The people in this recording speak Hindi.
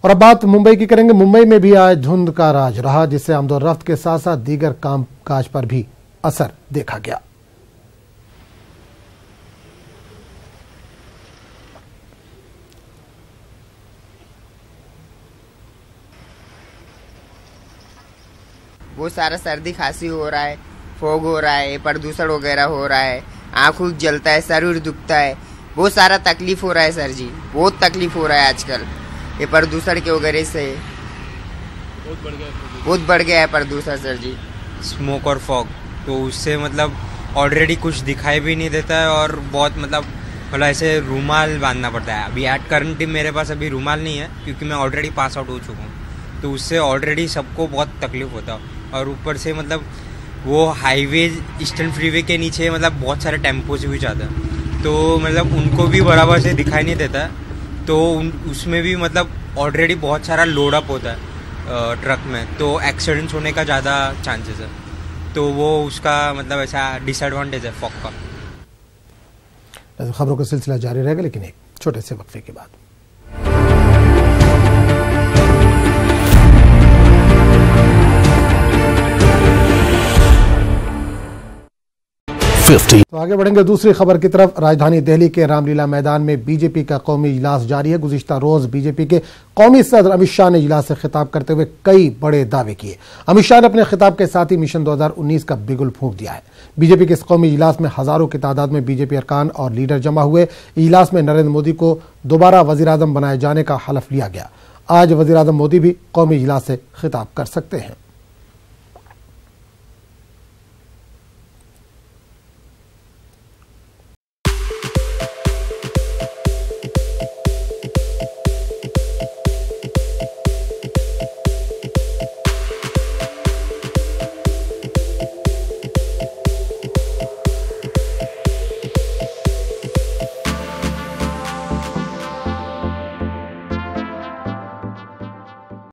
और अब बात मुंबई की करेंगे। मुंबई में भी आज धुंध का राज रहा, जिससे आमदोरफ्त के साथ साथ दीगर कामकाज पर भी असर देखा गया। बहुत सारा सर्दी खांसी हो रहा है, फॉग हो रहा है, प्रदूषण वगैरह हो रहा है, आँख उख जलता है, सर दुखता है, बहुत सारा तकलीफ हो रहा है सर जी। बहुत तकलीफ हो रहा है आजकल ये प्रदूषण के वगैरह से। बहुत बढ़ गया है प्रदूषण सर जी। स्मोक और फॉग, तो उससे मतलब ऑलरेडी कुछ दिखाई भी नहीं देता है और बहुत मतलब ऐसे रूमाल बांधना पड़ता है। अभी एट करंट टाइम मेरे पास अभी रूमाल नहीं है क्योंकि मैं ऑलरेडी पास आउट हो चुका हूँ, तो उससे ऑलरेडी सबको बहुत तकलीफ होता है। और ऊपर से मतलब वो हाईवे ईस्टर्न फ्रीवे के नीचे मतलब बहुत सारे टेम्पोज भी जाते हैं, तो मतलब उनको भी बराबर से दिखाई नहीं देता है, तो उसमें भी मतलब ऑलरेडी बहुत सारा लोड अप होता है ट्रक में, तो एक्सीडेंट्स होने का ज़्यादा चांसेस है। तो वो उसका मतलब ऐसा डिसएडवांटेज है फॉग का। खबरों का सिलसिला जारी रहेगा, लेकिन एक छोटे से वक्फे के बाद। तो आगे बढ़ेंगे दूसरी खबर की तरफ। राजधानी दिल्ली के रामलीला मैदान में बीजेपी का कौमी इजलास जारी है। गुज़िश्ता रोज बीजेपी के कौमी सदर अमित शाह ने इजलास से खिताब करते हुए कई बड़े दावे किए। अमित शाह ने अपने खिताब के साथ ही मिशन 2019 का बिगुल फूंक दिया है। बीजेपी के इस कौमी इजलास में हजारों की तादाद में बीजेपी अरकान और लीडर जमा हुए। इजलास में नरेंद्र मोदी को दोबारा वजीर आजम बनाए जाने का हलफ लिया गया। आज वजीर आजम मोदी भी कौमी इजलास से खिताब कर सकते हैं।